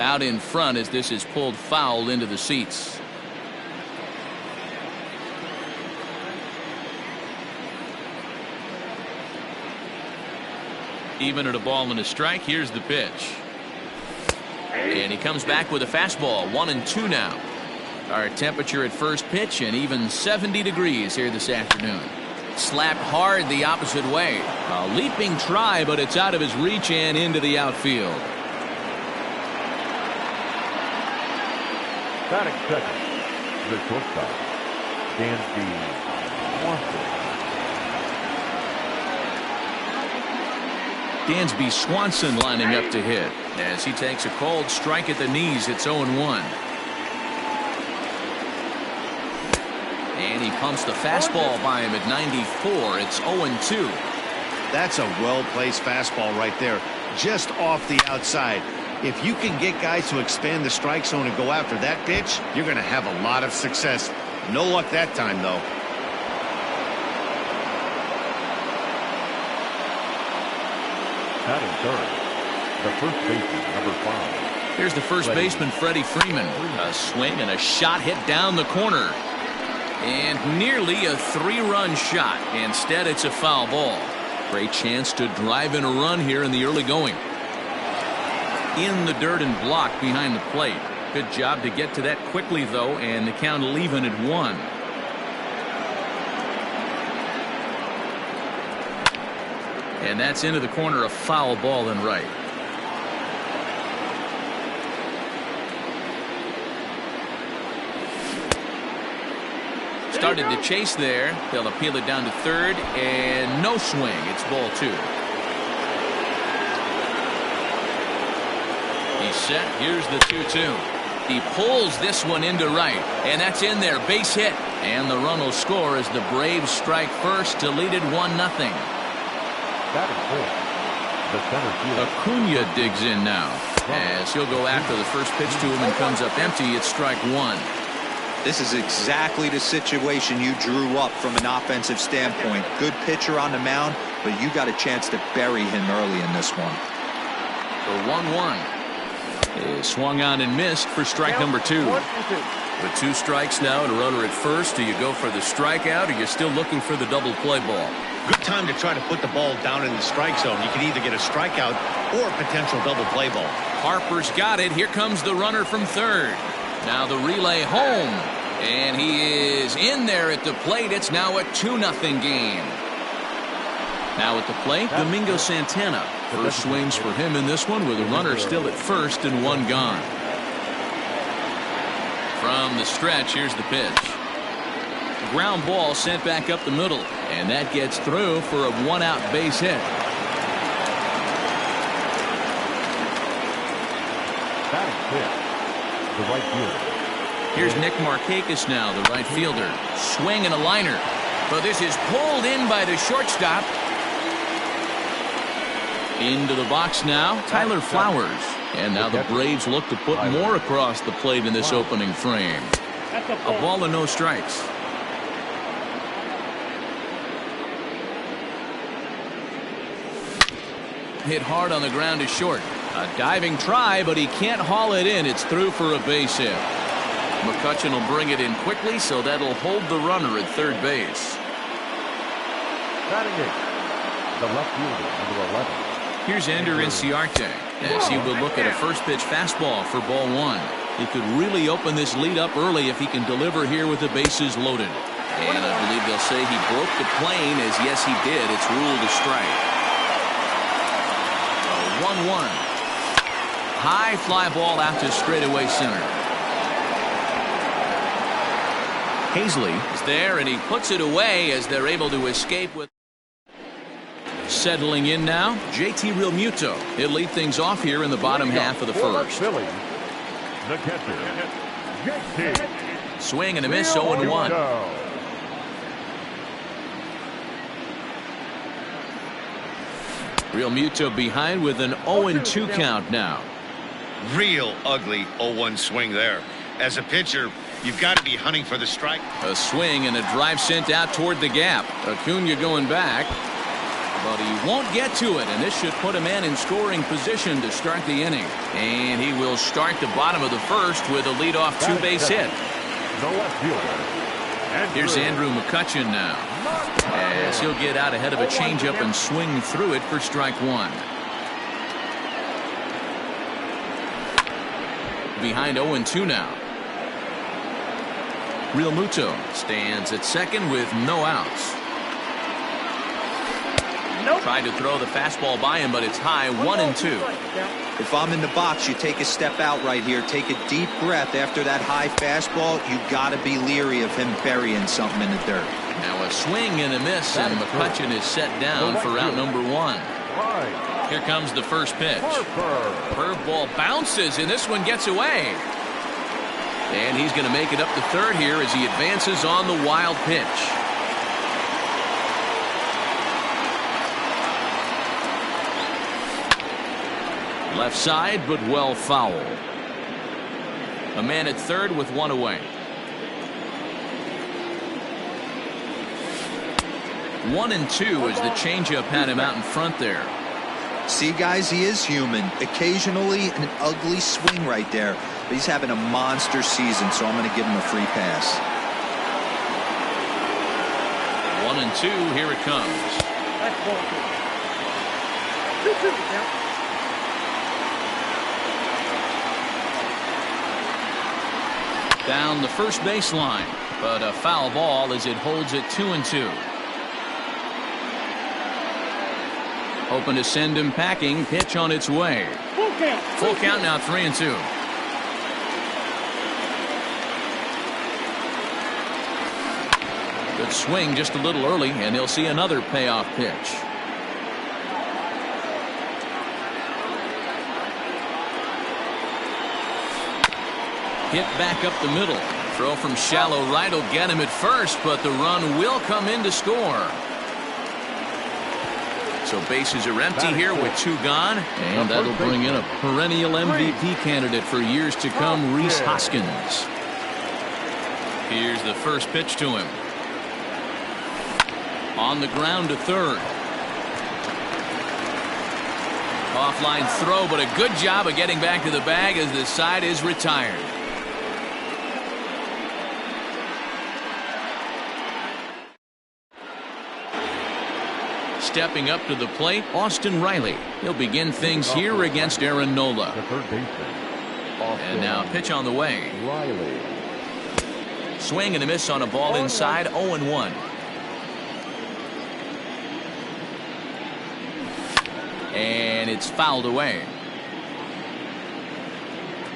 out in front as this is pulled foul into the seats. Even at a ball and a strike, here's the pitch. And he comes back with a fastball. 1-2 now. Our temperature at first pitch and even 70 degrees here this afternoon. Slapped hard the opposite way. A leaping try, but it's out of his reach and into the outfield. Batting second, the shortstop, Dansby Swanson. Dansby Swanson lining up to hit as he takes a cold strike at the knees. It's 0-1. And he pumps the fastball by him at 94. It's 0-2. That's a well-placed fastball right there, just off the outside. If you can get guys to expand the strike zone and go after that pitch, you're going to have a lot of success. No luck that time, though. Batting third, the first baseman, number 5. Here's the first baseman, Freddie Freeman. A swing and a shot hit down the corner. And nearly a 3-run shot. Instead, it's a foul ball. Great chance to drive in a run here in the early going. In the dirt and blocked behind the plate. Good job to get to that quickly, though, and the count will even at 1. And that's into the corner, a foul ball and right. Started to chase there. They'll appeal it down to third, and no swing. It's ball 2. He's set. Here's the 2-2. He pulls this one into right, and that's in there. Base hit, and the run will score as the Braves strike first to lead it 1-0. The center fielder. Acuna digs in now as he'll go after the first pitch to him and comes up empty. It's strike 1. This is exactly the situation you drew up from an offensive standpoint. Good pitcher on the mound, but you got a chance to bury him early in this one. The 1-1 is swung on and missed for strike number 2. With 2 strikes now and a runner at first, do you go for the strikeout or you're still looking for the double play ball? Good time to try to put the ball down in the strike zone. You can either get a strikeout or a potential double play ball. Harper's got it. Here comes the runner from third. Now the relay home, and he is in there at the plate. It's now a 2-0 game. Now at the plate, Domingo Santana. First swings for him in this one with a runner still at first and 1 gone. From the stretch, here's the pitch. Ground ball sent back up the middle, and that gets through for a 1-out base hit. Batting fifth, the right fielder. Here's Nick Markakis now, the right fielder. Swing and a liner. But this is pulled in by the shortstop. Into the box now, Tyler Flowers. And now the Braves look to put more across the plate in this opening frame. A ball and no strikes. Hit hard on the ground to short. A diving try, but he can't haul it in. It's through for a base hit. McCutchen will bring it in quickly, so that'll hold the runner at third base. Batting eighth, the left fielder, number 11. Here's Ender Inciarte as he will look at a first pitch fastball for ball 1. He could really open this lead up early if he can deliver here with the bases loaded. And I believe they'll say he broke the plane, as yes he did. It's ruled a strike. 1-1. High fly ball out to straightaway center. Hazley is there, and he puts it away as they're able to escape with. Settling in now, JT Realmuto. He'll lead things off here in the bottom half of the first. Philly, the catcher, JT. Swing and a miss, 0-1. Realmuto behind with an 0-2 count now. Real ugly 0-1 swing there. As a pitcher, you've got to be hunting for the strike. A swing and a drive sent out toward the gap. Acuna going back. but he won't get to it, and this should put a man in scoring position to start the inning. And he will start the bottom of the first with a leadoff two-base hit. The left fielder. Here's Andrew McCutchen now, as he'll get out ahead of a changeup and swing through it for strike one. Behind 0-2 now. Real Muto stands at second with no outs. Tried to throw the fastball by him, but it's high. 1-2. If I'm in the box, you take a step out right here. Take a deep breath after that high fastball. You got to be leery of him burying something in the dirt. Now a swing and a miss, and McCutchen is set down for out number one. Here comes the first pitch. Curveball bounces, and this one gets away. And he's going to make it up to third here as he advances on the wild pitch. Left side, but well foul. A man at third with one away. 1-2 as the changeup had him out in front there. See, guys, he is human. Occasionally an ugly swing right there, but he's having a monster season, so I'm going to give him a free pass. 1-2, here it comes. Down the first baseline, but a foul ball as it holds it 2-2. Hoping to send him packing. Pitch on its way. Full count now, 3-2. Good swing just a little early, and he'll see another payoff pitch. Hit back up the middle. Throw from shallow right will get him at first, but the run will come in to score. So bases are empty here with two gone, and that'll bring in a perennial MVP candidate for years to come, Rhys Hoskins. Here's the first pitch to him. On the ground to third. Offline throw, but a good job of getting back to the bag as the side is retired. Stepping up to the plate, Austin Riley. He'll begin things here against Aaron Nola. The third baseman. And now pitch on the way. Riley. Swing and a miss on a ball inside, 0-1. And it's fouled away.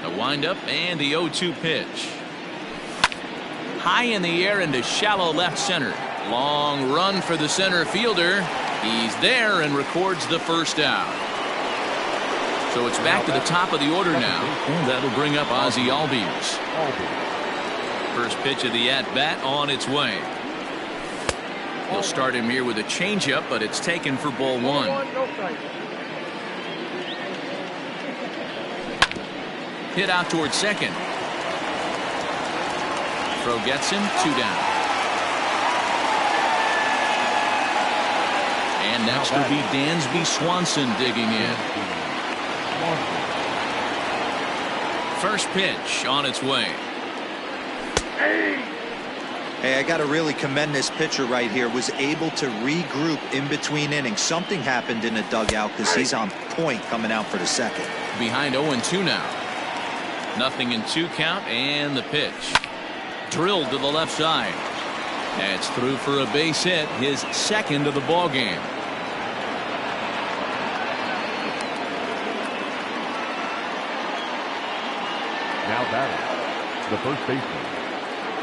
The windup and the 0-2 pitch. High in the air into shallow left center. Long run for the center fielder. He's there and records the first out. So it's back to the top of the order now. And that'll bring up Ozzie Albies. First pitch of the at-bat on its way. He'll start him here with a changeup, but it's taken for ball one. Hit out towards second. Throw gets him, 2 down. And next will be Dansby Swanson digging in. First pitch on its way. Hey, I got to really commend this pitcher right here. Was able to regroup in between innings. Something happened in the dugout because he's on point coming out for the second. Behind 0-2 now. Nothing in 2 count, and the pitch. Drilled to the left side. That's through for a base hit, his second of the ball game. Now batting, the first baseman,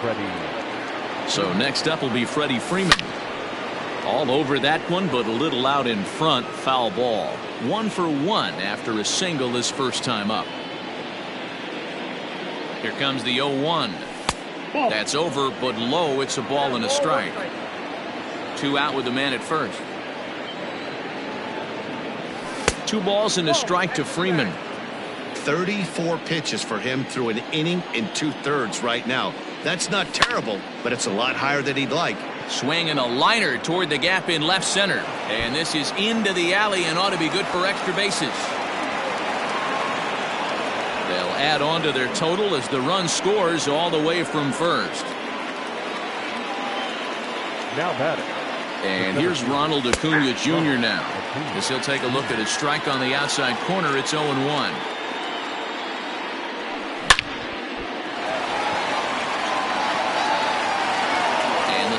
Freddie. So next up will be Freddie Freeman. All over that one, but a little out in front. Foul ball. 1 for 1 after a single his first time up. Here comes the 0-1. That's over, but low. It's a ball and a strike. 2 out with the man at first. 2 balls and a strike to Freeman. 34 pitches for him through an inning and 2/3 right now. That's not terrible, but it's a lot higher than he'd like. Swing and a liner toward the gap in left center. And this is into the alley and ought to be good for extra bases. They'll add on to their total as the run scores all the way from first. Now batting. And here's Ronald Acuna Jr. now. As he'll take a look at his strike on the outside corner, it's 0-1.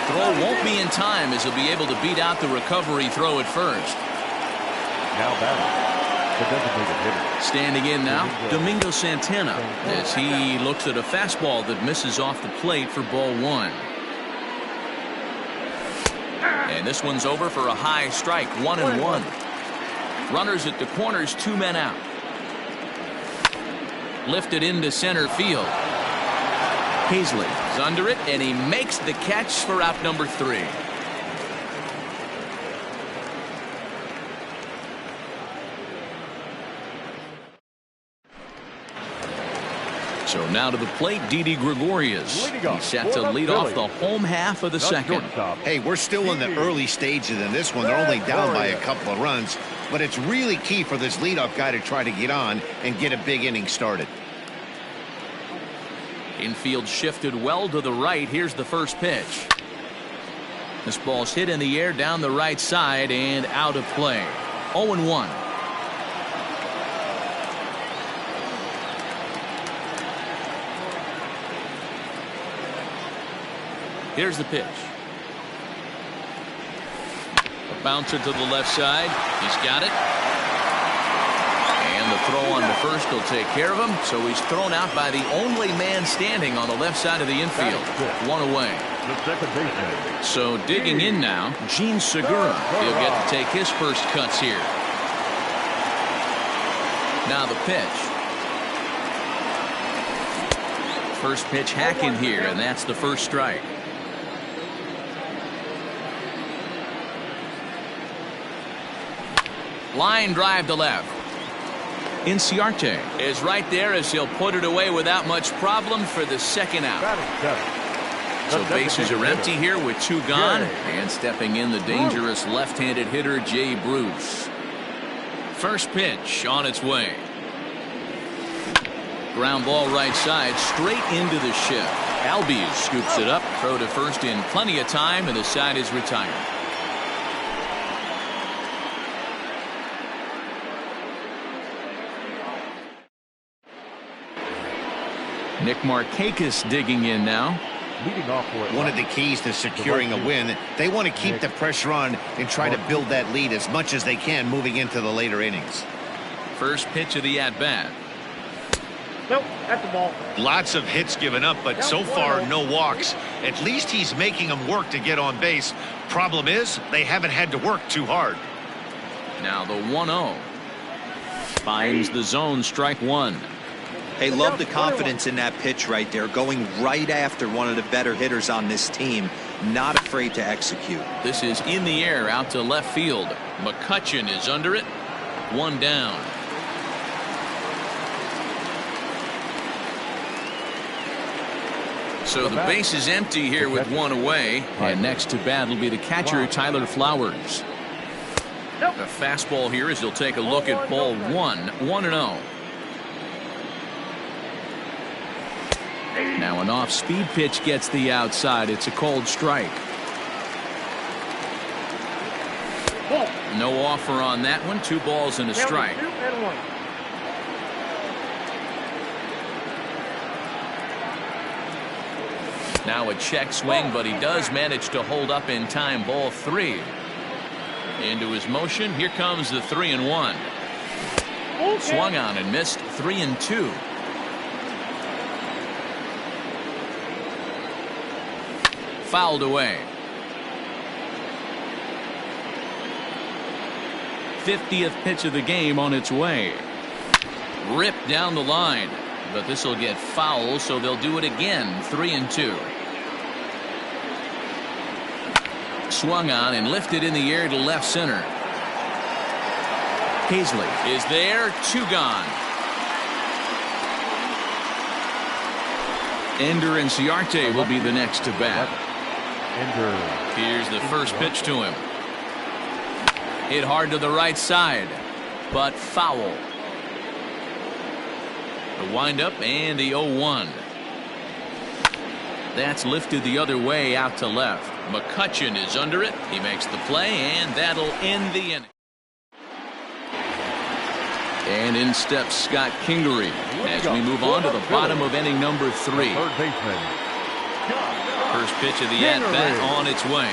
Throw won't be in time as he'll be able to beat out the recovery throw at first. Now batting, the designated hitter. Standing in now, Domingo Santana, as he looks at a fastball that misses off the plate for ball one. And this one's over for a high strike, 1-1. Runners at the corners, 2 men out. Lifted into center field. Hazley is under it, and he makes the catch for out number 3. So now to the plate, Didi Gregorius. He's set to lead off the home half of the second. Hey, we're still in the early stages in this one. They're only down by a couple of runs, but it's really key for this leadoff guy to try to get on and get a big inning started. Infield shifted well to the right. Here's the first pitch. This ball's hit in the air down the right side and out of play. 0-1. Here's the pitch. A bouncer to the left side. He's got it. And the throw on to first will take care of him. So he's thrown out by the only man standing on the left side of the infield. 1 away. The second baseman. So digging in now, Gene Segura. He'll get to take his first cuts here. Now the pitch. First pitch hacking here, and that's the first strike. Line drive to left. Inciarte is right there as he'll put it away without much problem for the second out. So bases are empty here with 2 gone. And stepping in the dangerous left-handed hitter Jay Bruce. First pitch on its way. Ground ball right side straight into the shift. Albies scoops it up. Throw to first in plenty of time, and the side is retired. Nick Markakis digging in now. Leading off for one of the keys to securing a win. They want to keep the pressure on and try to build that lead as much as they can moving into the later innings. First pitch of the at-bat. Nope, that's the ball. Lots of hits given up, but so far no walks. At least he's making them work to get on base. Problem is, they haven't had to work too hard. Now the 1-0. Finds the zone, strike 1. Hey, love the confidence in that pitch right there, going right after one of the better hitters on this team, not afraid to execute. This is in the air out to left field. McCutchen is under it. 1 down. So the base is empty here with 1 away, and next to bat will be the catcher Tyler Flowers. A fastball here as he'll take a look at ball 1. 1-0. Now an off-speed pitch gets the outside. It's a cold strike. No offer on that one. 2 balls and a strike. Now a check swing, but he does manage to hold up in time. Ball 3. Into his motion. Here comes the 3-1. Swung on and missed. 3-2. Fouled away. 50th pitch of the game on its way. Ripped down the line, but this will get foul, so they'll do it again. 3-2. Swung on and lifted in the air to left center. Hazley is there. 2 gone. Ender Inciarte will be the next to bat. injured. Here's the first pitch to him. Hit hard to the right side, but foul. The windup and the 0-1. That's lifted the other way out to left. McCutchen is under it. He makes the play, and that'll end the inning. And in steps Scott Kingery as we move on to the bottom of inning number 3. Third baseman. First pitch of the at-bat on its way.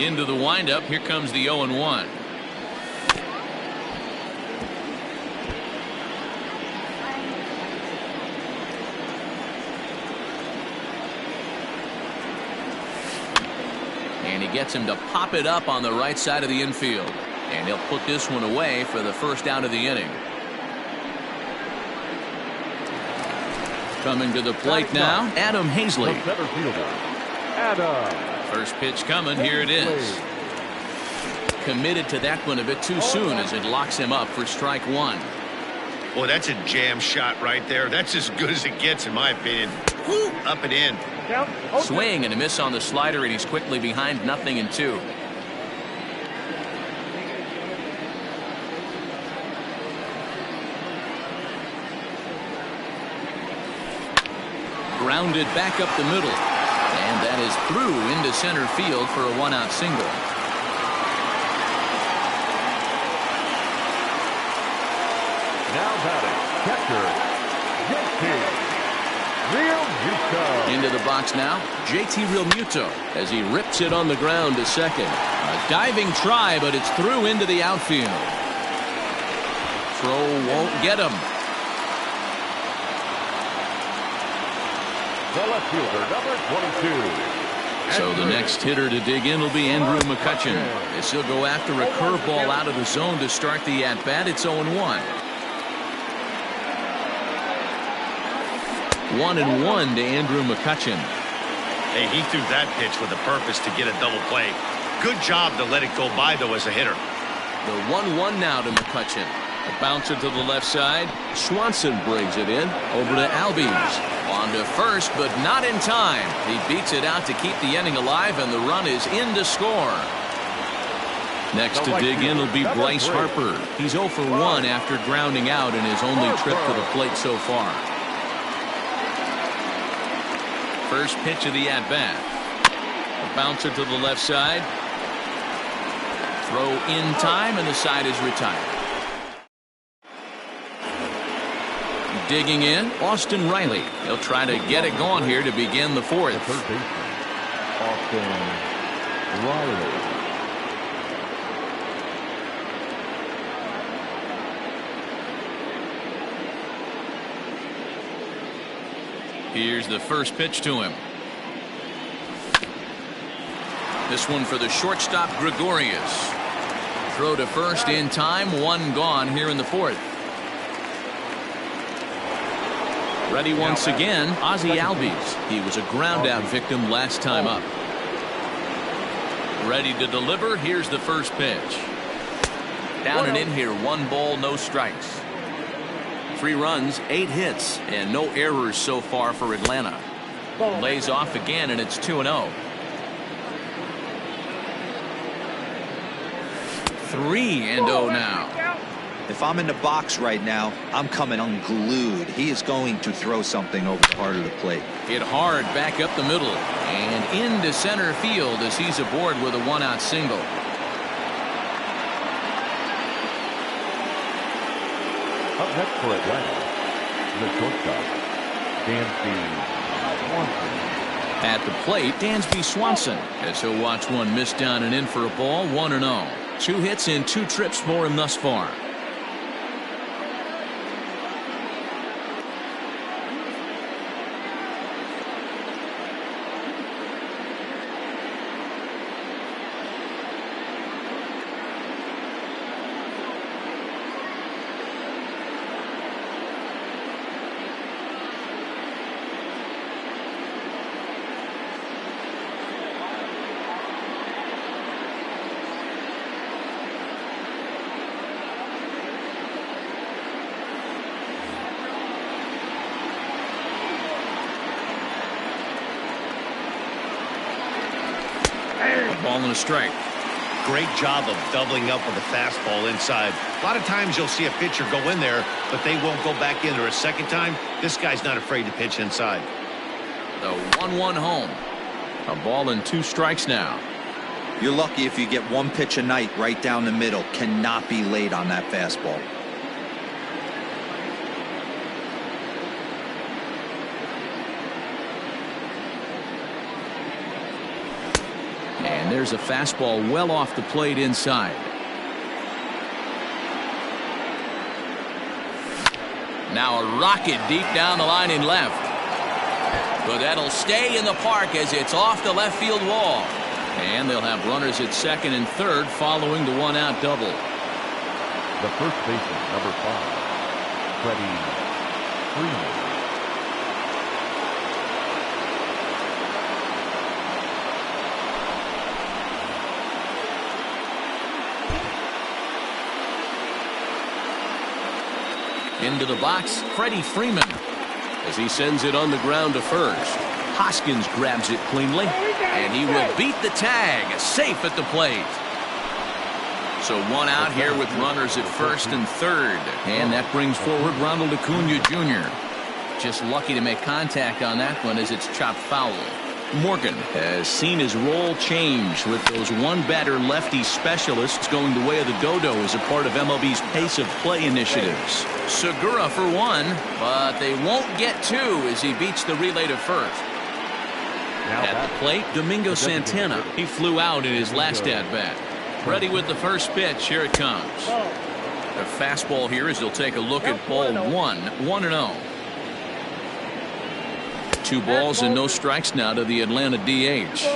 Into the windup. Here comes the 0-1. And he gets him to pop it up on the right side of the infield. And he'll put this one away for the first out of the inning. Coming to the plate now, Adam Hazley. The center fielder, Adam. First pitch coming. Here it is. Committed to that one a bit too soon as it locks him up for strike 1. Boy, that's a jam shot right there. That's as good as it gets, in my opinion. Woo, up and in. Swing and a miss on the slider, and he's quickly behind 0-2. Grounded back up the middle, and that is through into center field for a 1-out single. Now batting, catcher, JT Realmuto. Into the box now, JT Realmuto as he rips it on the ground to second. A diving try, but it's through into the outfield. Throw won't get him. The left fielder, number 22. So the next hitter to dig in will be Andrew McCutchen. As he'll go after a curveball out of the zone to start the at-bat. It's 0-1. 1-1 to Andrew McCutchen. Hey, he threw that pitch with a purpose to get a double play. Good job to let it go by, though, as a hitter. The 1-1 now to McCutchen. A bouncer to the left side. Swanson brings it in. Over to Albies. On to first, but not in time. He beats it out to keep the inning alive, and the run is in to score. Next to dig in will be Bryce Harper. He's 0 for 1 after grounding out in his only trip to the plate so far. First pitch of the at-bat. A bouncer to the left side. Throw in time, and the side is retired. Digging in, Austin Riley. He'll try to get it going here to begin the 4th. The third baseman, Austin Riley. Here's the first pitch to him. This one for the shortstop, Gregorius. Throw to first in time, 1 gone here in the 4th. Ready once again, Ozzie Albies. He was a ground-out victim last time up. Ready to deliver. Here's the first pitch. Down and in here, 1 ball, no strikes. 3 runs, 8 hits, and no errors so far for Atlanta. Lays off again, and it's 2-0. 3-0 now. If I'm in the box right now, I'm coming unglued. He is going to throw something over the heart of the plate. Hit hard back up the middle and into center field as he's aboard with a 1-out single. Up next for Atlanta, the shortstop, Dansby Swanson. At the plate, Dansby Swanson, as he'll watch one miss down and in for a ball. 1-0. 2 hits in 2 trips for him thus far. Ball and a strike. Great job of doubling up with a fastball inside. A lot of times you'll see a pitcher go in there, but they won't go back in there a second time. This guy's not afraid to pitch inside. The 1-1 home. A ball and 2 strikes now. You're lucky if you get one pitch a night right down the middle. Cannot be late on that fastball. And there's a fastball well off the plate inside. Now a rocket deep down the line in left. But that'll stay in the park as it's off the left field wall. And they'll have runners at second and third following the 1-out double. The first baseman, number 5, Freddie Freeman. Into the box, Freddie Freeman, as he sends it on the ground to first. Hoskins grabs it cleanly, and he will beat the tag, safe at the plate. So 1 out here with runners at first and third. And that brings forward Ronald Acuna Jr. Just lucky to make contact on that one as it's chopped foul. Morgan has seen his role change with those one-batter lefty specialists going the way of the dodo as a part of MLB's pace of play initiatives. Segura for 1, but they won't get 2 as he beats the relay to first. At the plate, Domingo Santana. He flew out in his last at-bat. Ready with the first pitch. Here it comes. The fastball here as they'll take a look at ball 1, 1-0. 2 balls and no strikes now to the Atlanta DH.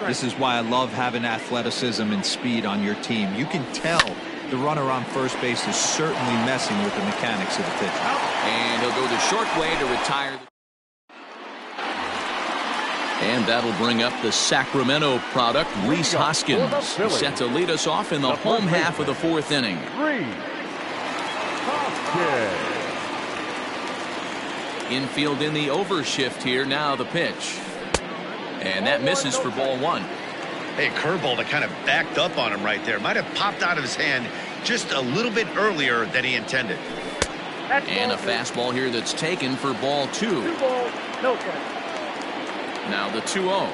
This is why I love having athleticism and speed on your team. You can tell the runner on first base is certainly messing with the mechanics of the pitch. And he'll go the short way to retire. And that'll bring up the Sacramento product, Rhys Hoskins, set to lead us off in the home half of the 4th inning. Infield in the overshift here. Now the pitch. And that misses for ball 1. Hey, curveball that kind of backed up on him right there. Might have popped out of his hand just a little bit earlier than he intended. And a fastball here that's taken for ball 2. Now the 2-0.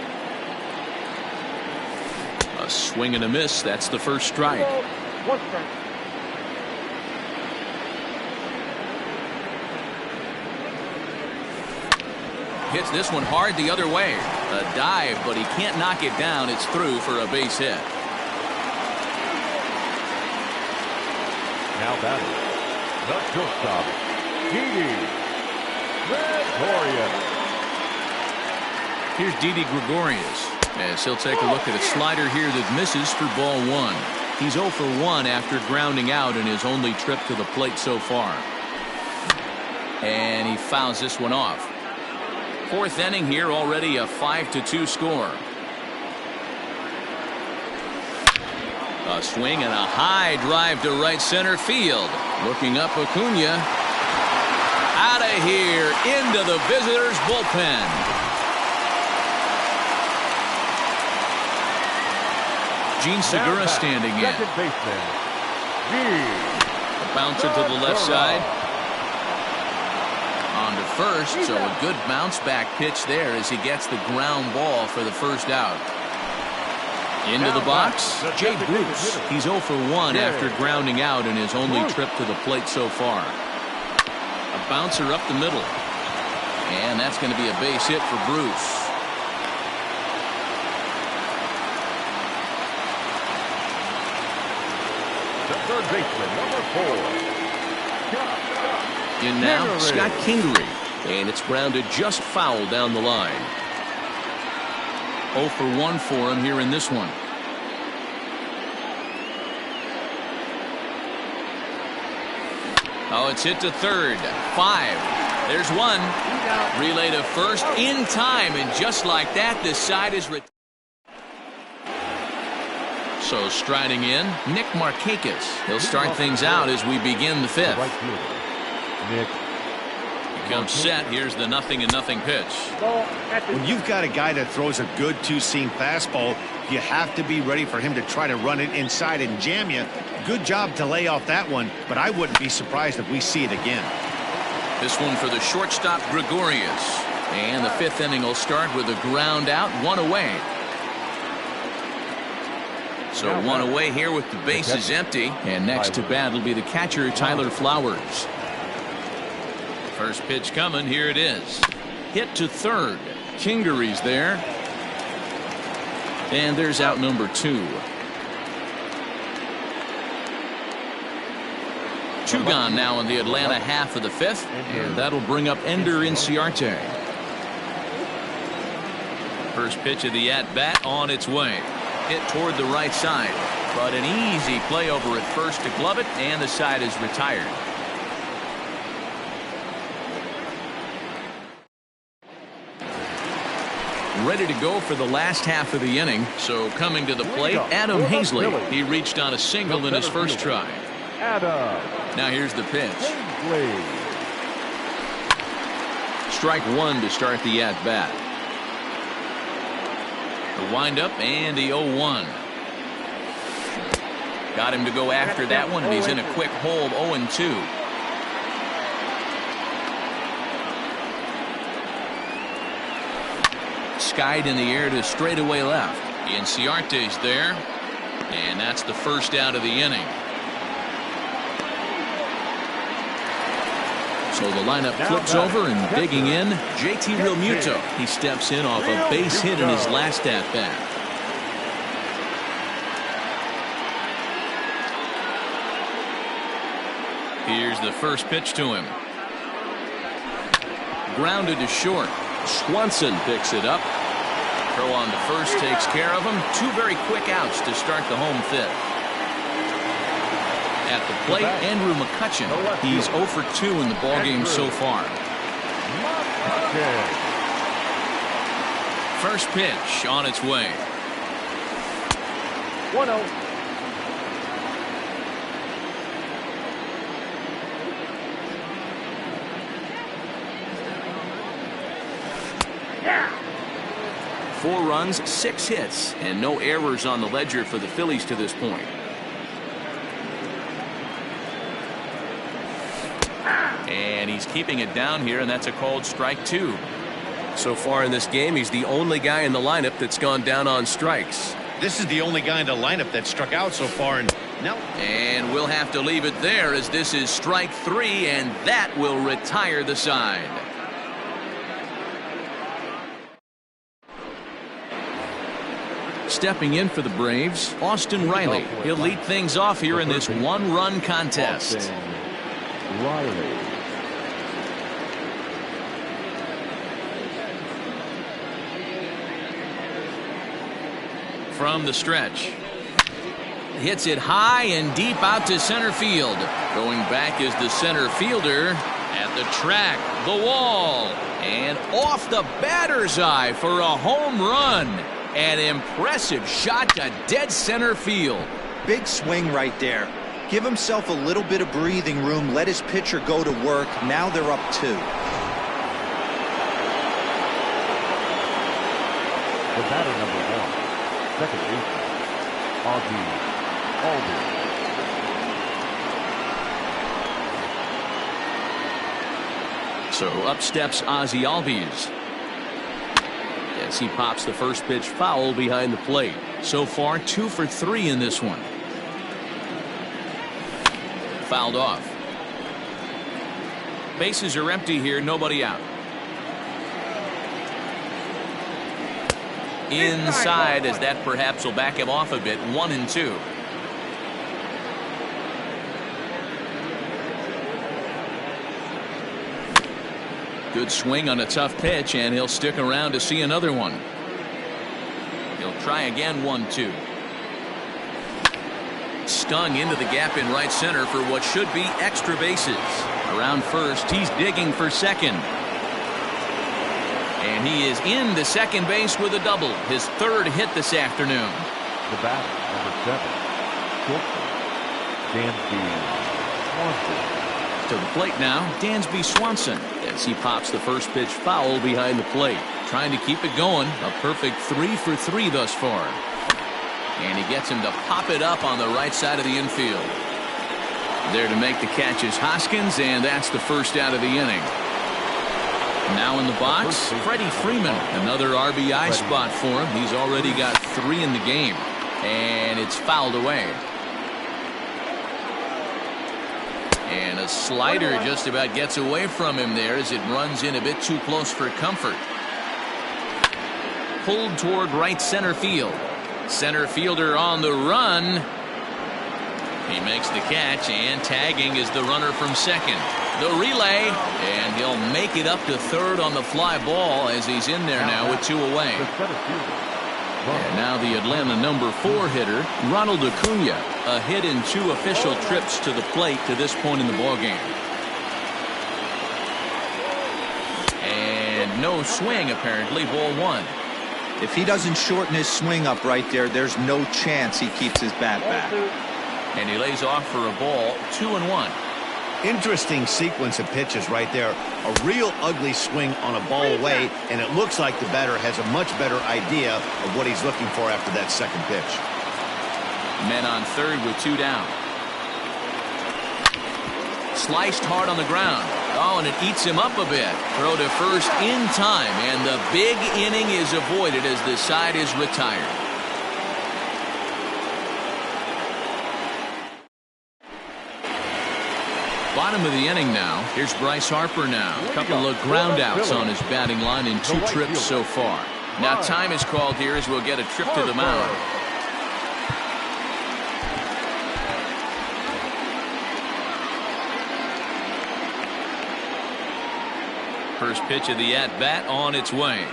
A swing and a miss. That's the first strike. Hits this one hard the other way. A dive, but he can't knock it down. It's through for a base hit. Now batting, the shortstop, Didi Gregorius. Here's Didi Gregorius as he'll take a look at a slider here that misses for ball 1. He's 0 for 1 after grounding out in his only trip to the plate so far. And he fouls this one off. 4th inning here, already a 5-2 score. A swing and a high drive to right center field. Looking up, Acuna. Out of here into the visitors' bullpen. Gene Segura standing in. Second baseman, A bouncer to the left side. On to first, so a good bounce back pitch there as he gets the ground ball for the first out. Into the box, Jay Bruce. He's 0 for 1 after grounding out in his only trip to the plate so far. A bouncer up the middle. And that's going to be a base hit for Bruce. the third baseman, number 4. In now, Scott Kingery. And it's grounded just foul down the line. 0 for 1 for him here in this one. Oh, it's hit to third. 5. There's 1. Relay to first in time, and just like that, this side is retired. So striding in, Nick Markakis. He'll start things out as we begin the 5th. Right fielder, Nick comes set. Here's the 0-0 pitch. When you've got a guy that throws a good two-seam fastball, you have to be ready for him to try to run it inside and jam you. Good job to lay off that one, but I wouldn't be surprised if we see it again. This one for the shortstop, Gregorius. And the 5th inning will start with a ground out, 1 away. So 1 away here with the bases empty. And next to bat will be the catcher, Tyler Flowers. First pitch coming. Here it is. Hit to third. Kingery's there. And there's out number 2. 2 gone now in the Atlanta half of the 5th. And that'll bring up Ender Inciarte. First pitch of the at-bat on its way. Hit toward the right side, but an easy play over at first to glove it, and the side is retired. Ready to go for the last half of the inning. So coming to the plate, Adam Hazley. He reached on a single in his first try. Now here's the pitch. Strike 1 to start the at-bat. The windup and the 0-1. Got him to go after that one, and he's in a quick hole, 0-2. Skied in the air to straightaway left. Inciarte's there, and that's the first out of the inning. So the lineup flips over, and digging in, JT Realmuto. He steps in off a base hit in his last at-bat. Here's the first pitch to him. Grounded to short. Swanson picks it up. Throw on to first takes care of him. 2 very quick outs to start the home 5th. At the plate, Andrew McCutchen. He's 0 for 2 in the ballgame so far. First pitch on its way. 1-0. Four runs, 6 hits, and no errors on the ledger for the Phillies to this point. And he's keeping it down here, and that's a called strike 2. So far in this game, he's the only guy in the lineup that's gone down on strikes. This is the only guy in the lineup that struck out so far, and now. And we'll have to leave it there, as this is strike 3, and that will retire the side. Stepping in for the Braves, Austin Riley. He'll lead things off here in this 1-run contest. Riley. From the stretch. Hits it high and deep out to center field. Going back is the center fielder at the track, the wall, and off the batter's eye for a home run. An impressive shot to dead center field. Big swing right there. Give himself a little bit of breathing room. Let his pitcher go to work. Now they're up 2. The batter number 1, second baseman, Vga Lg. So up steps Ozzie Albies. As he pops the first pitch foul behind the plate. So far 2 for 3 in this one. Fouled off. Bases are empty here, nobody out. Inside, as that perhaps will back him off a bit. 1-2. Good swing on a tough pitch, and he'll stick around to see another one. He'll try again. 1-2. Stung into the gap in right center for what should be extra bases. Around first, he's digging for second. And he is into second base with a double. His 3rd hit this afternoon. The batter, number 7, shortstop, Swanson. To the plate now, Dansby Swanson, as he pops the first pitch foul behind the plate. Trying to keep it going. A perfect 3 for 3 thus far. And he gets him to pop it up on the right side of the infield. There to make the catch is Hoskins, and that's the first out of the inning. Now in the box, Freddie Freeman. Another RBI spot for him. He's already got 3 in the game. And it's fouled away. And a slider just about gets away from him there as it runs in a bit too close for comfort. Pulled toward right center field. Center fielder on the run. He makes the catch, and tagging is the runner from second. The relay, and he'll make it up to third on the fly ball as he's in there now with 2 away. And now the Atlanta number 4 hitter, Ronald Acuna, a hit in 2 official trips to the plate to this point in the ballgame. And no swing apparently, ball 1. If he doesn't shorten his swing up right there, there's no chance he keeps his bat back. And he lays off for a ball, 2-1. Interesting sequence of pitches right there. A real ugly swing on a ball away, and it looks like the batter has a much better idea of what he's looking for after that second pitch. Men on third with 2 down. Sliced hard on the ground. Oh, and it eats him up a bit. Throw to first in time, and the big inning is avoided as the side is retired. Bottom of the inning now. Here's Bryce Harper now. A couple of ground outs on his batting line in 2 trips so far. Now time is called here as we'll get a trip to the mound. First pitch of the at-bat on its way.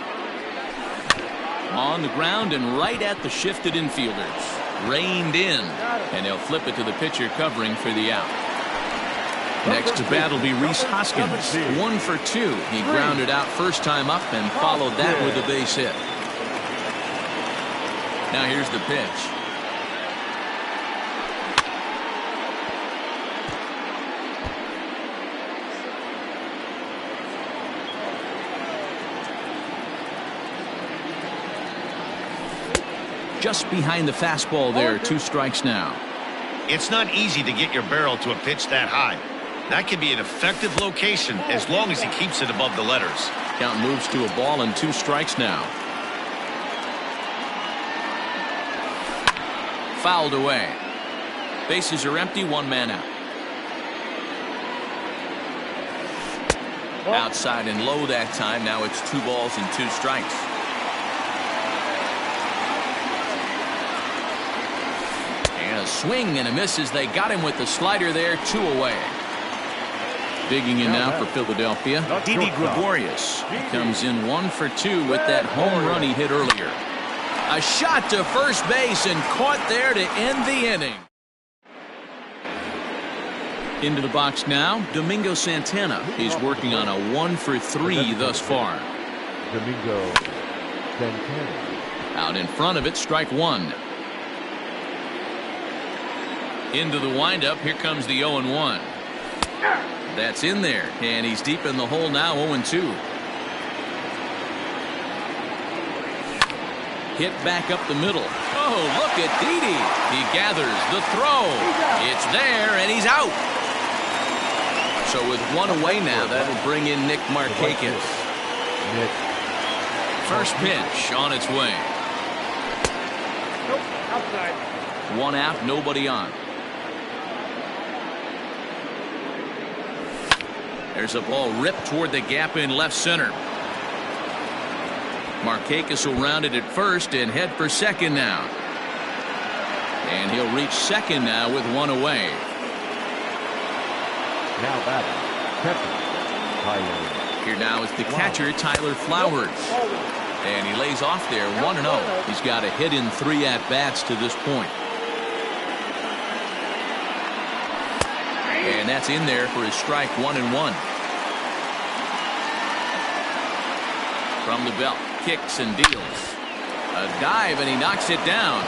On the ground and right at the shifted infielders. Reined in. And he'll flip it to the pitcher covering for the out. Next to bat will be Rhys Hoskins. 1 for 2. He grounded out first time up and followed that with a base hit. Now here's the pitch. Just behind the fastball there. 2 strikes now. It's not easy to get your barrel to a pitch that high. That can be an effective location as long as he keeps it above the letters. Count moves to a ball and 2 strikes now. Fouled away. Bases are empty, 1 man out. Outside and low that time. Now it's 2 balls and 2 strikes. And a swing and a miss as they got him with the slider there. 2 away. Digging in now for Philadelphia, Didi Gregorius. He comes in 1 for 2 with that home run he hit earlier. A shot to first base and caught there to end the inning. Into the box now, Domingo Santana. He's working on a 1 for 3 thus far. Domingo Santana. Out in front of it, strike 1. Into the windup, here comes the 0-1. That's in there, and he's deep in the hole now, 0-2. Hit back up the middle. Oh, look at Didi. He gathers the throw. It's there, and he's out. So with 1 away now, that'll bring in Nick Markakis. First pitch on its way. Nope, outside. 1 out, nobody on. There's a ball ripped toward the gap in left center. Markakis will round it at first and head for second now. And he'll reach second now with 1 away. Now batting, catcher, Tyler. Here now is the catcher, Tyler Flowers. And he lays off there, 1-0. He's got a hit in 3 at-bats to this point. And that's in there for his strike, 1-1. From the belt, kicks and deals. A dive, and he knocks it down.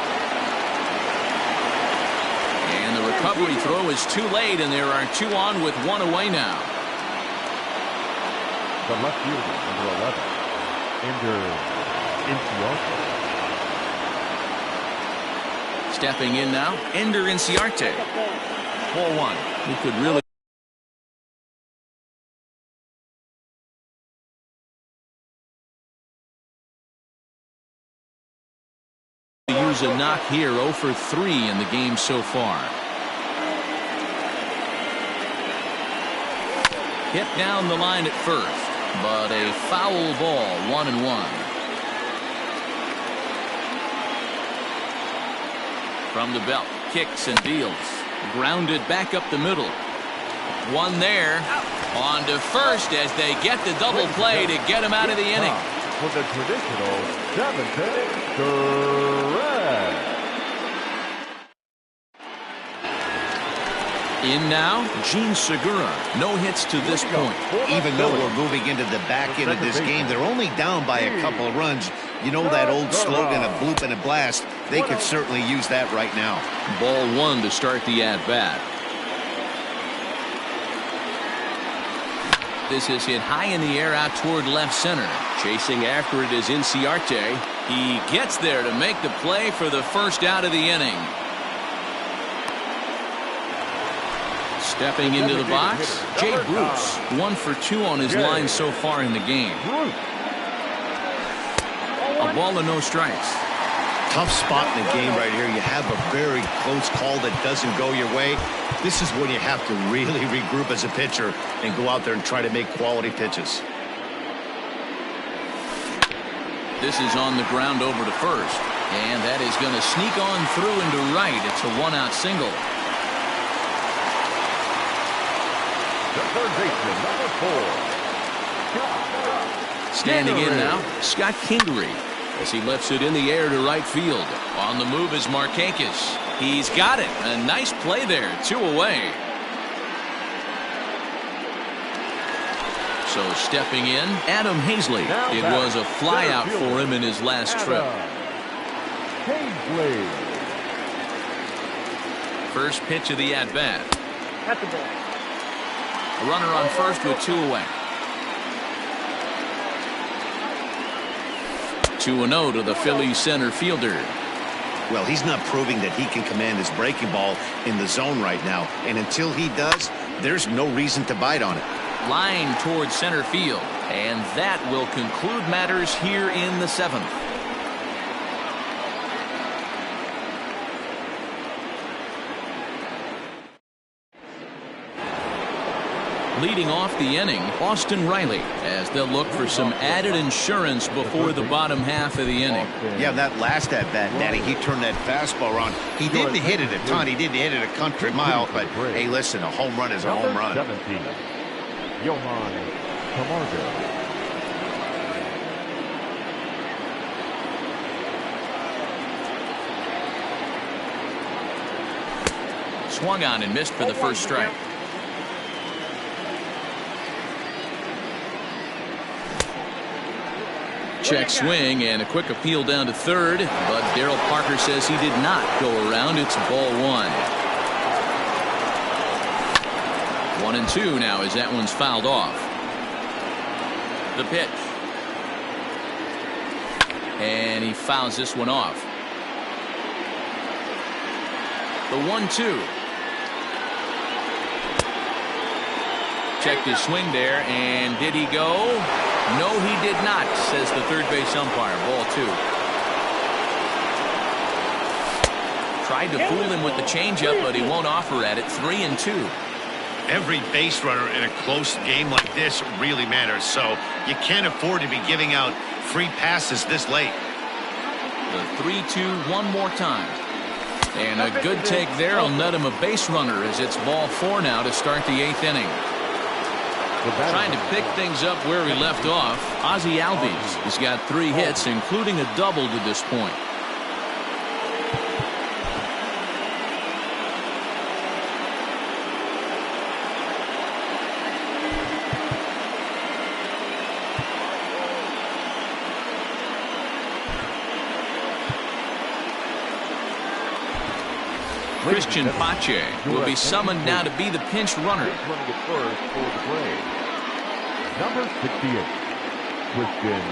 And the recovery throw is too late, and there are 2 on with 1 away now. The left fielder, number 11, Inciarte. Stepping in now, Ender Inciarte. 4-1. He could really use a knock here. 0 for 3 in the game so far. Hit down the line at first, but a foul ball. 1-1. From the belt, kicks and deals. Grounded back up the middle. 1 there. On to first as they get the double play to get him out of the inning. For the traditional 7th correct. In now, Gene Segura. No hits to this point. Even though we're moving into the back end of this game, they're only down by a couple of runs. You know that old slogan, a bloop and a blast? They could certainly use that right now. Ball 1 to start the at-bat. This is hit high in the air out toward left center. Chasing after it is Inciarte. He gets there to make the play for the first out of the inning. Stepping into the box, Jay Bruce. 1 for 2 on his line so far in the game. A ball and no strikes. Tough spot in the game right here. You have a very close call that doesn't go your way. This is when you have to really regroup as a pitcher and go out there and try to make quality pitches. This is on the ground over to first, and that is going to sneak on through into right. It's a 1-out single. The third baseman, number 4. Standing in now, Scott Kingery, as he lifts it in the air to right field. On the move is Markakis. He's got it. A nice play there. 2 away. So stepping in, Adam Hazley. It was a flyout for him in his last trip. Hazley. First pitch of the at-bat. A runner on first with 2 away. 2-0 to the Phillies center fielder. Well, he's not proving that he can command his breaking ball in the zone right now. And until he does, there's no reason to bite on it. Line towards center field. And that will conclude matters here in the 7th. Leading off the inning, Austin Riley, as they'll look for some added insurance before the bottom half of the inning. Yeah, that last at-bat, Danny, he turned that fastball around. He didn't hit it a ton. He didn't hit it a country mile. But, hey, listen, a home run is a home run. 17, Johan Camargo. Swung on and missed for the first strike. Check swing and a quick appeal down to third, but Darryl Parker says he did not go around. It's ball 1. 1-2 now as that one's fouled off. The pitch. And he fouls this one off. The 1-2. Checked his swing there, and did he go? No, he did not, says the third base umpire. Ball 2. Tried to fool him with the changeup, but he won't offer at it. 3-2. Every base runner in a close game like this really matters, so you can't afford to be giving out free passes this late. The 3-2 one more time. And a good take there will net him a base runner as it's ball 4 now to start the 8th inning. Trying to pick things up where he left off, Ozzie Albies has got 3 hits, including a double to this point. Christian Pache will be summoned now to be the pinch runner. Running it first for the Braves. Number 68, Christian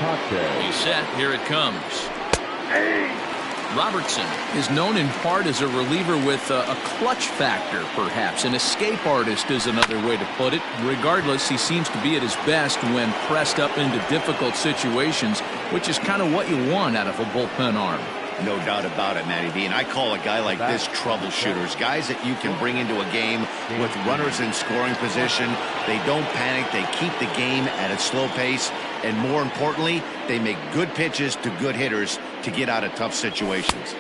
Pache. He's set. Here it comes. Robertson is known in part as a reliever with a clutch factor, perhaps. An escape artist is another way to put it. Regardless, he seems to be at his best when pressed up into difficult situations, which is kind of what you want out of a bullpen arm. No doubt about it, Matty B. And I call a guy like this troubleshooters. Guys that you can bring into a game with runners in scoring position. They don't panic. They keep the game at a slow pace. And more importantly, they make good pitches to good hitters to get out of tough situations.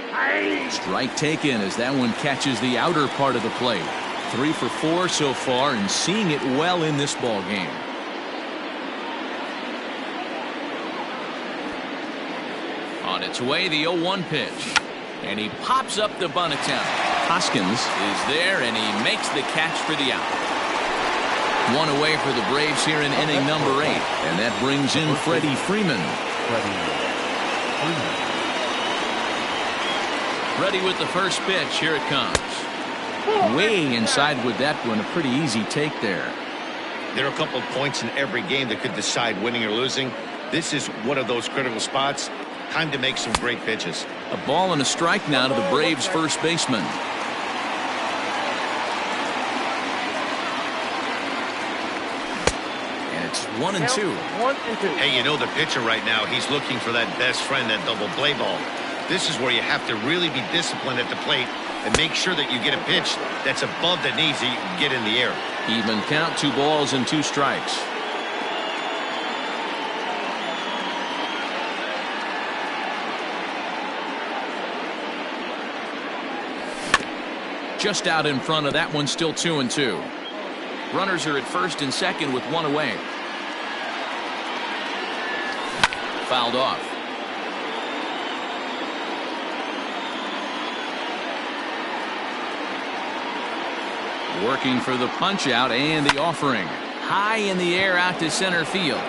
Strike taken as that one catches the outer part of the plate. 3 for 4 so far and seeing it well in this ball game. On its way, the 0-1 pitch. And he pops up the bunt attempt. Hoskins is there, and he makes the catch for the out. 1 away for the Braves here in inning number 8. And that brings in Freddie Freeman. Ready with the first pitch. Here it comes. Way inside with that one. A pretty easy take there. There are a couple of points in every game that could decide winning or losing. This is one of those critical spots. Time to make some great pitches. A ball and a strike now to the Braves first baseman. And it's 1-2. Hey, you know the pitcher right now, he's looking for that best friend, that double play ball. This is where you have to really be disciplined at the plate and make sure that you get a pitch that's above the knees that you can get in the air. Even count, 2 balls and 2 strikes. Just out in front of that one, still 2-2. Runners are at first and second with 1 away. Fouled off. Working for the punch out and the offering. High in the air out to center field.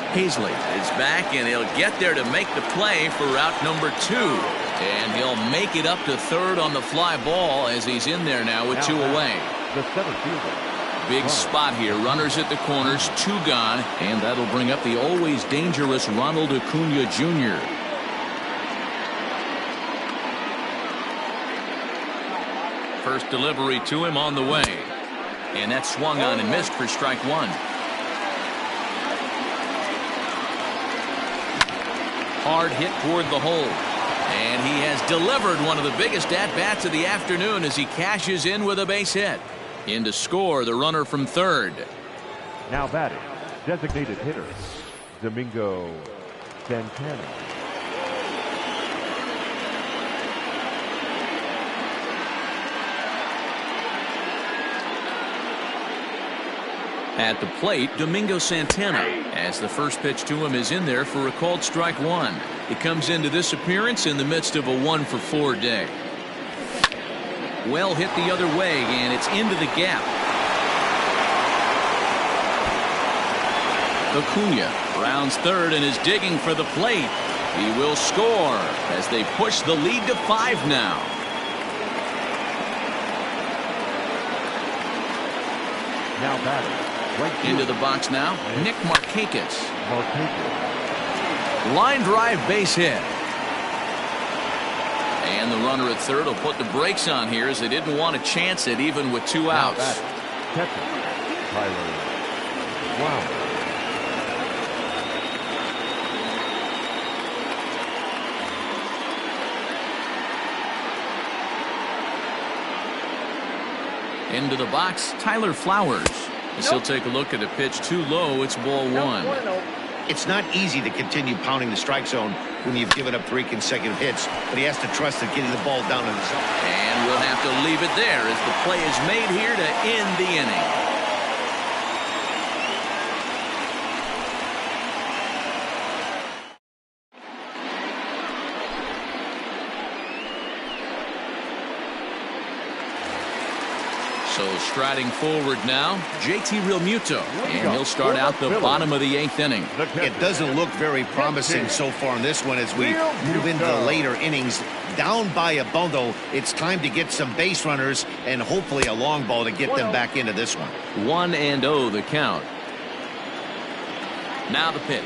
Hazley is back, and he'll get there to make the play for route number 2. And he'll make it up to third on the fly ball as he's in there now with 2 away. The center fielder. Big spot here. Runners at the corners, 2 gone. And that'll bring up the always dangerous Ronald Acuna Jr. First delivery to him on the way. And that swung on and missed for strike 1. Hard hit toward the hole. And he has delivered one of the biggest at-bats of the afternoon as he cashes in with a base hit. In to score the runner from third. Now batting, designated hitter, Domingo Santana. At the plate, Domingo Santana, as the first pitch to him is in there for a called strike 1. He comes into this appearance in the midst of a 1 for 4 day. Well hit the other way, and it's into the gap. Acuna rounds third and is digging for the plate. He will score as they push the lead to 5 now. Now batting. Right Into the box now, Nick Markakis. Line drive base hit. And the runner at third will put the brakes on here as they didn't want to chance it even with 2 outs. Catcher, Tyler Flowers. Into the box, Tyler Flowers. As he'll take a look at a pitch too low, it's ball 1. It's not easy to continue pounding the strike zone when you've given up 3 consecutive hits, but he has to trust that getting the ball down in the zone. And we'll have to leave it there as the play is made here to end the inning. So striding forward now, JT Realmuto. And he'll start out the bottom of the 8th inning. It doesn't look very promising so far in this one as we move into the later innings. Down by a bundle, it's time to get some base runners and hopefully a long ball to get them back into this one. 1-0 the count. Now the pitch.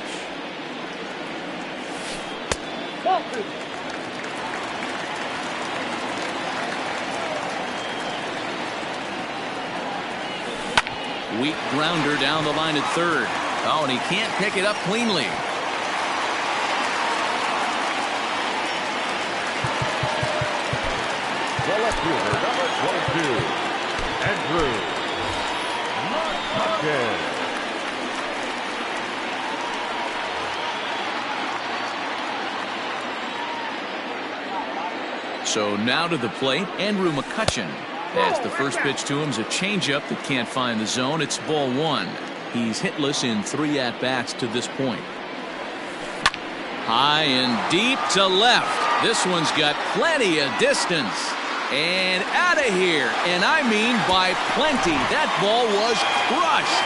Weak grounder down the line at third. Oh, and he can't pick it up cleanly. The left fielder, number 22, Andrew Martinez. So now to the plate, Andrew McCutchen. As the first pitch to him is a changeup that can't find the zone. It's ball 1. He's hitless in 3 at-bats to this point. High and deep to left. This one's got plenty of distance. And out of here. And I mean by plenty. That ball was crushed.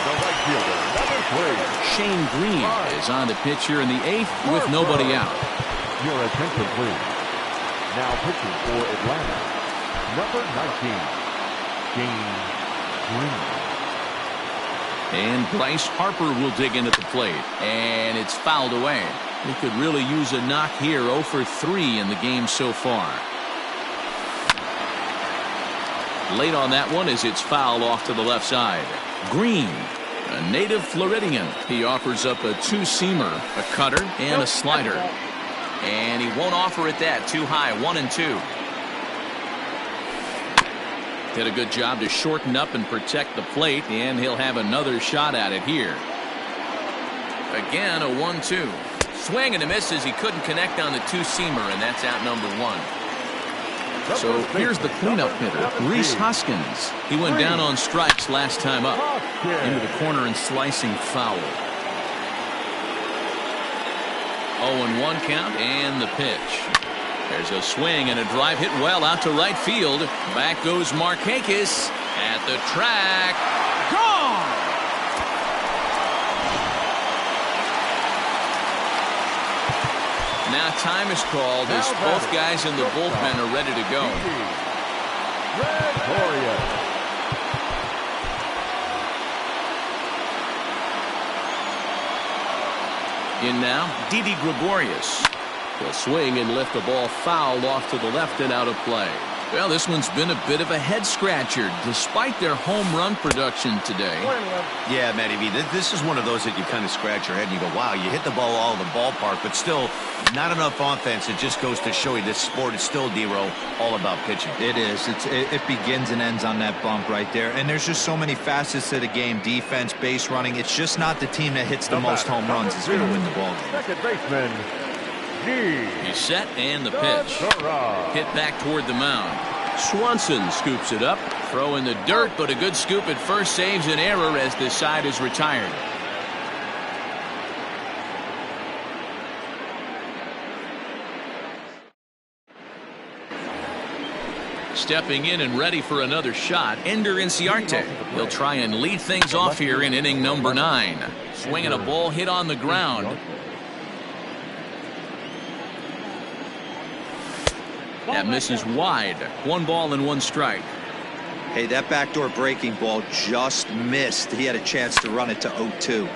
The right fielder, number 3, Shane Green is on the pitch here in the 8th with nobody out. Your attention, please. Now pitching for Atlanta, number 19, Shane Green. And Bryce Harper will dig in at the plate. And it's fouled away. He could really use a knock here. 0 for 3 in the game so far. Late on that one as it's fouled off to the left side. Green, a native Floridian. He offers up a 2-seamer, a cutter, and a slider. And he won't offer it that. Too high. 1-2. Did a good job to shorten up and protect the plate, and he'll have another shot at it here. Again, a 1-2. Swing and a miss as he couldn't connect on the 2-seamer, and that's out number 1. So here's the cleanup hitter, Rhys Hoskins. He went down on strikes last time up. Into the corner and slicing foul. 0-1 count and the pitch. There's a swing and a drive hit well out to right field. Back goes Markakis at the track. Gone! Now time is called as both guys in the bullpen are ready to go. In now, Didi Gregorius. He'll swing and lift the ball foul off to the left and out of play. Well, this one's been a bit of a head-scratcher, despite their home run production today. Yeah, Matty B, this is one of those that you kind of scratch your head and you go, wow, you hit the ball all in the ballpark, but still not enough offense. It just goes to show you this sport is still, D-Row, all about pitching. It is. It begins and ends on that bump right there. And there's just so many facets to the game. Defense, base running. It's just not the team that hits the most home runs is going to win the ball game. Second baseman, He's set and the pitch. Hit back toward the mound. Swanson scoops it up. Throw in the dirt, but a good scoop at first saves an error as this side is retired. Stepping in and ready for another shot, Ender Inciarte. He'll try and lead things off here in inning number 9. Swinging a ball hit on the ground. That misses wide. 1 ball and 1 strike. Hey, that backdoor breaking ball just missed. He had a chance to run it to 0-2.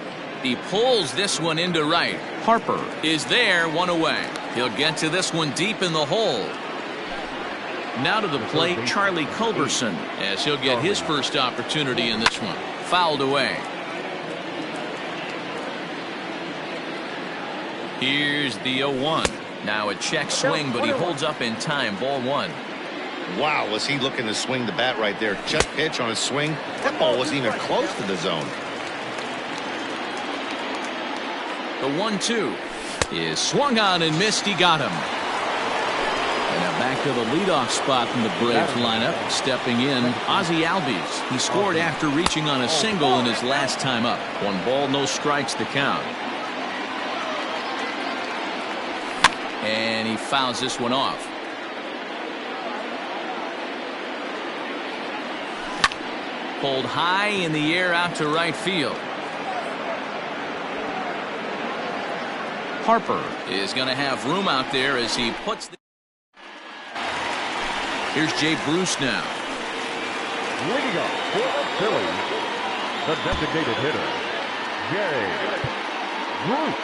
He pulls this one into right. Harper is there, 1 away. He'll get to this one deep in the hole. Now to the plate, Charlie Culberson, as he'll get his first opportunity in this one. Fouled away. Here's the 0-1. Now a check swing, but he holds up in time. Ball 1. Wow, was he looking to swing the bat right there? Check pitch on his swing. That ball wasn't even close to the zone. The 1-2 is swung on and missed. He got him. And now back to the leadoff spot in the Braves lineup. Stepping in, Ozzie Albies. He scored after reaching on a single in his last time up. 1 ball, no strikes to count. And he fouls this one off. pulled high in the air out to right field. Harper is going to have room out there as he puts the... Here's Jay Bruce now. Leading up for the Phillies, the designated hitter, Jay Bruce.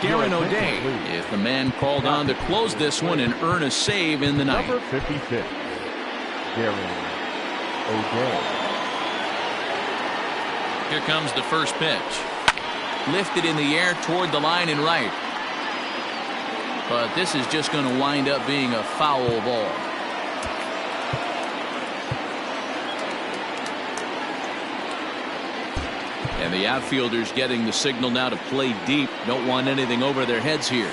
Darren O'Day is the man called on to close this one and earn a save in the ninth. Number 56, Darren O'Day. Here comes the first pitch. Lifted in the air toward the line and right. But this is just going to wind up being a foul ball. And the outfielders getting the signal now to play deep. Don't want anything over their heads here.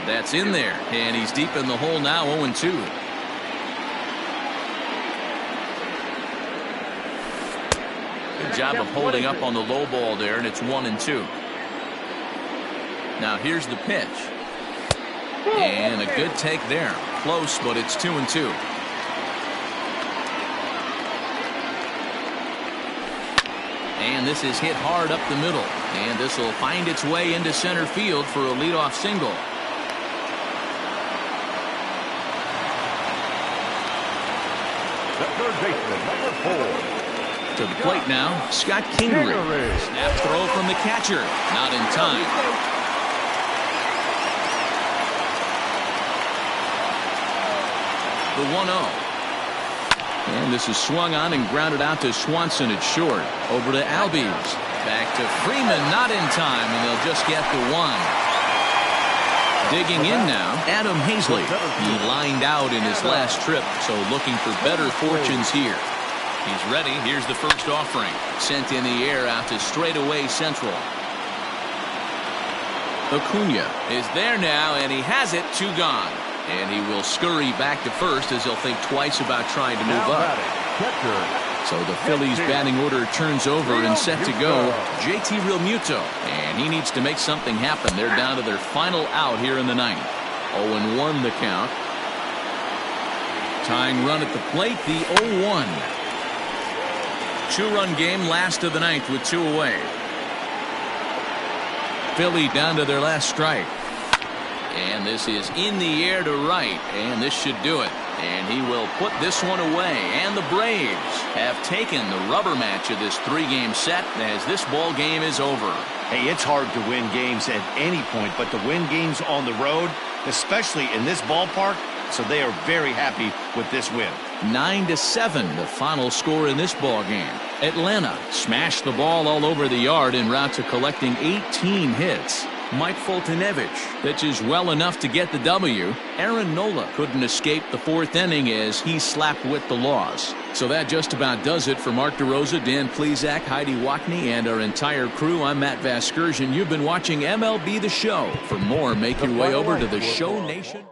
That's in there. And he's deep in the hole now, 0-2. Good job of holding up on the low ball there, and it's 1-2. Now here's the pitch. And a good take there. Close, but it's 2-2. And this is hit hard up the middle. And this will find its way into center field for a leadoff single. The third baseman, number 4. To the plate now, Scott Kingery. Snap throw from the catcher. Not in time. The 1-0. And this is swung on and grounded out to Swanson at short. Over to Albies. Back to Freeman, not in time, and they'll just get the 1. Digging in now, Adam Hazley. He lined out in his last trip, so looking for better fortunes here. He's ready. Here's the first offering. Sent in the air out to straightaway central. Acuna is there now, and he has it. 2 gone. And he will scurry back to first as he'll think twice about trying to move up. So the Phillies batting order turns over and set to go. JT Realmuto. And he needs to make something happen. They're down to their final out here in the ninth. 0-1 the count. Tying run at the plate, the 0-1. 2-run game, last of the ninth with 2 away. Philly down to their last strike. And this is in the air to right, and this should do it. And he will put this one away. And the Braves have taken the rubber match of this 3-game set as this ball game is over. Hey, it's hard to win games at any point, but to win games on the road, especially in this ballpark, so they are very happy with this win. 9-7, the final score in this ball game. Atlanta smashed the ball all over the yard en route to collecting 18 hits. Mike Foltynewicz pitches well enough to get the W. Aaron Nola couldn't escape the 4th inning as he slapped with the loss. So that just about does it for Mark DeRosa, Dan Plesac, Heidi Wackney, and our entire crew. I'm Matt Vasgersian. You've been watching MLB The Show. For more, make your way over to the Show Nation.